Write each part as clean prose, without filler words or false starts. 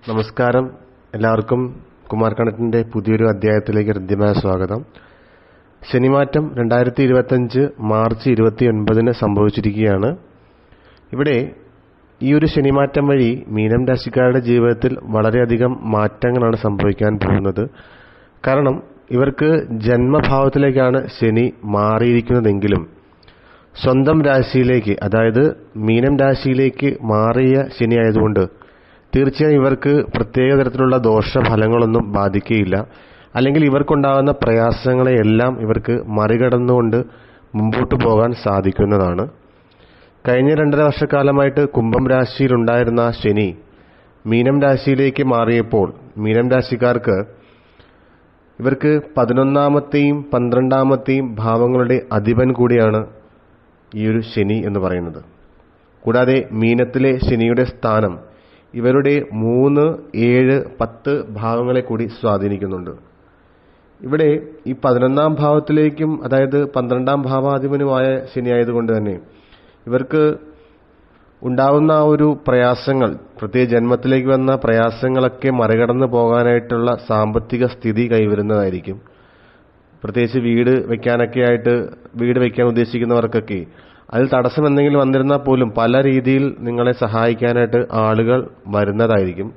നമസ്കാരം. എല്ലാവർക്കും കുമാർ കണക്റ്റിന്റെ പുതിയൊരു അധ്യായത്തിലേക്ക് ഹൃദ്യമായ സ്വാഗതം. ശനിമാറ്റം 2025 മാർച്ച് 29 സംഭവിച്ചിരിക്കുകയാണ്. ഇവിടെ ഈ ഒരു ശനിമാറ്റം വഴി മീനം രാശിക്കാരുടെ ജീവിതത്തിൽ വളരെയധികം മാറ്റങ്ങളാണ് സംഭവിക്കാൻ പോകുന്നത്. കാരണം ഇവർക്ക് ജന്മഭാവത്തിലേക്കാണ് ശനി മാറിയിരിക്കുന്നതെങ്കിലും സ്വന്തം രാശിയിലേക്ക്, അതായത് മീനം രാശിയിലേക്ക് മാറിയ ശനി ആയതുകൊണ്ട് തീർച്ചയായും ഇവർക്ക് പ്രത്യേക തരത്തിലുള്ള ദോഷഫലങ്ങളൊന്നും ബാധിക്കുകയില്ല. അല്ലെങ്കിൽ ഇവർക്കുണ്ടാകുന്ന പ്രയാസങ്ങളെയെല്ലാം ഇവർക്ക് മറികടന്നുകൊണ്ട് മുമ്പോട്ട് പോകാൻ സാധിക്കുന്നതാണ്. കഴിഞ്ഞ 2.5 വർഷക്കാലമായിട്ട് കുംഭം രാശിയിലുണ്ടായിരുന്ന ശനി മീനം രാശിയിലേക്ക് മാറിയപ്പോൾ മീനം രാശിക്കാർക്ക് ഇവർക്ക് 11ാമത്തെയും 12ാമത്തെയും ഭാവങ്ങളുടെ അധിപൻ കൂടിയാണ് ഈ ഒരു ശനി എന്ന് പറയുന്നത്. കൂടാതെ മീനത്തിലെ ശനിയുടെ സ്ഥാനം ഇവരുടെ 3, 7, 10 ഭാവങ്ങളെ കൂടി സ്വാധീനിക്കുന്നുണ്ട്. ഇവിടെ ഈ 11ാം ഭാവത്തിലേക്കും, അതായത് 12ാം ഭാവാധിപനുമായ ശനി ആയതുകൊണ്ട് തന്നെ ഇവർക്ക് ഉണ്ടാവുന്ന ആ ഒരു പ്രയാസങ്ങൾ, പ്രത്യേക ജന്മത്തിലേക്ക് വന്ന പ്രയാസങ്ങളൊക്കെ മറികടന്ന് പോകാനായിട്ടുള്ള സാമ്പത്തിക സ്ഥിതി കൈവരുന്നതായിരിക്കും. പ്രത്യേകിച്ച് വീട് വയ്ക്കാൻ ഉദ്ദേശിക്കുന്നവർക്കൊക്കെ അതിൽ തടസ്സം എന്തെങ്കിലും വന്നിരുന്നാൽ പോലും പല രീതിയിൽ നിങ്ങളെ സഹായിക്കാനായിട്ട് ആളുകൾ വരുന്നതായിരിക്കും.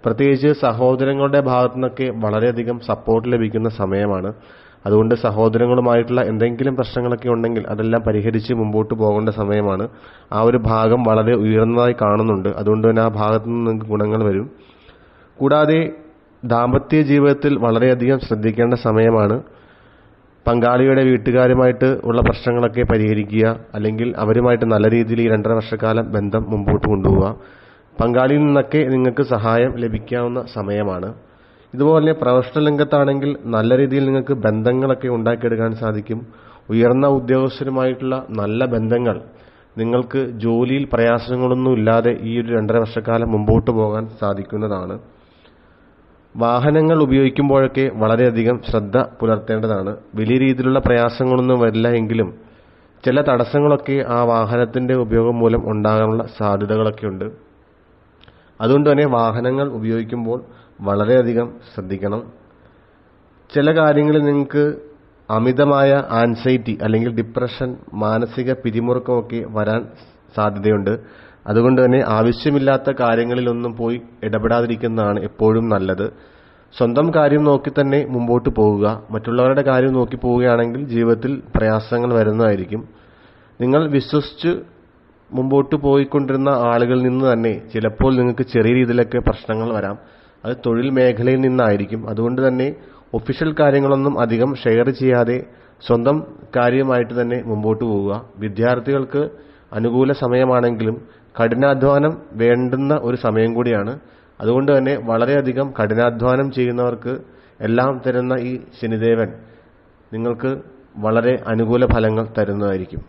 പ്രത്യേകിച്ച് സഹോദരങ്ങളുടെ ഭാഗത്തു നിന്നൊക്കെ വളരെയധികം സപ്പോർട്ട് ലഭിക്കുന്ന സമയമാണ്. അതുകൊണ്ട് സഹോദരങ്ങളുമായിട്ടുള്ള എന്തെങ്കിലും പ്രശ്നങ്ങളൊക്കെ ഉണ്ടെങ്കിൽ അതെല്ലാം പരിഹരിച്ച് മുമ്പോട്ട് പോകേണ്ട സമയമാണ്. ആ ഒരു ഭാഗം വളരെ ഉയർന്നതായി കാണുന്നുണ്ട്. അതുകൊണ്ട് തന്നെ ആ ഭാഗത്തു നിന്ന് നിങ്ങൾക്ക് ഗുണങ്ങൾ വരും. കൂടാതെ ദാമ്പത്യ ജീവിതത്തിൽ വളരെയധികം ശ്രദ്ധിക്കേണ്ട സമയമാണ്. പങ്കാളിയുടെ വീട്ടുകാരുമായിട്ട് ഉള്ള പ്രശ്നങ്ങളൊക്കെ പരിഹരിക്കുക, അല്ലെങ്കിൽ അവരുമായിട്ട് നല്ല രീതിയിൽ ഈ 2.5 വർഷക്കാലം ബന്ധം മുമ്പോട്ട് കൊണ്ടുപോവുക. പങ്കാളിയിൽ നിന്നൊക്കെ നിങ്ങൾക്ക് സഹായം ലഭിക്കാവുന്ന സമയമാണ്. ഇതുപോലെ പ്രൊഫഷണൽ രംഗത്താണെങ്കിൽ നല്ല രീതിയിൽ നിങ്ങൾക്ക് ബന്ധങ്ങളൊക്കെ ഉണ്ടാക്കിയെടുക്കാൻ സാധിക്കും. ഉയർന്ന ഉദ്യോഗസ്ഥരുമായിട്ടുള്ള നല്ല ബന്ധങ്ങൾ നിങ്ങൾക്ക് ജോലിയിൽ പ്രയാസങ്ങളൊന്നും ഇല്ലാതെ ഈ ഒരു 2.5 വർഷക്കാലം മുമ്പോട്ട് പോകാൻ സാധിക്കുന്നതാണ്. വാഹനങ്ങൾ ഉപയോഗിക്കുമ്പോഴൊക്കെ വളരെയധികം ശ്രദ്ധ പുലർത്തേണ്ടതാണ്. വലിയ രീതിയിലുള്ള പ്രയാസങ്ങളൊന്നും വരില്ല എങ്കിലും ചില തടസ്സങ്ങളൊക്കെ ആ വാഹനത്തിന്റെ ഉപയോഗം മൂലം ഉണ്ടാകാനുള്ള സാധ്യതകളൊക്കെ ഉണ്ട്. അതുകൊണ്ട് തന്നെ വാഹനങ്ങൾ ഉപയോഗിക്കുമ്പോൾ വളരെയധികം ശ്രദ്ധിക്കണം. ചില കാര്യങ്ങളിൽ നിങ്ങൾക്ക് അമിതമായ ആൻസൈറ്റി അല്ലെങ്കിൽ ഡിപ്രഷൻ, മാനസിക പിരിമുറുക്കമൊക്കെ വരാൻ സാധ്യതയുണ്ട്. അതുകൊണ്ട് തന്നെ ആവശ്യമില്ലാത്ത കാര്യങ്ങളിലൊന്നും പോയി ഇടപെടാതിരിക്കുന്നതാണ് എപ്പോഴും നല്ലത്. സ്വന്തം കാര്യം നോക്കി തന്നെ മുമ്പോട്ട് പോവുക. മറ്റുള്ളവരുടെ കാര്യം നോക്കി പോവുകയാണെങ്കിൽ ജീവിതത്തിൽ പ്രയാസങ്ങൾ വരുന്നതായിരിക്കും. നിങ്ങൾ വിശ്വസിച്ച് മുമ്പോട്ട് പോയിക്കൊണ്ടിരുന്ന ആളുകളിൽ നിന്ന് തന്നെ ചിലപ്പോൾ നിങ്ങൾക്ക് ചെറിയ രീതിയിലൊക്കെ പ്രശ്നങ്ങൾ വരാം. അത് തൊഴിൽ മേഖലയിൽ നിന്നായിരിക്കും. അതുകൊണ്ട് തന്നെ ഒഫീഷ്യൽ കാര്യങ്ങളൊന്നും അധികം ഷെയർ ചെയ്യാതെ സ്വന്തം കാര്യമായിട്ട് തന്നെ മുമ്പോട്ട് പോവുക. വിദ്യാർത്ഥികൾക്ക് അനുകൂല സമയമാണെങ്കിലും കഠിനാധ്വാനം വേണ്ടുന്ന ഒരു സമയം കൂടിയാണ്. അതുകൊണ്ട് തന്നെ വളരെയധികം കഠിനാധ്വാനം ചെയ്യുന്നവർക്ക് എല്ലാം തരുന്ന ഈ ശനിദേവൻ നിങ്ങൾക്ക് വളരെ അനുകൂല ഫലങ്ങൾ തരുന്നതായിരിക്കും.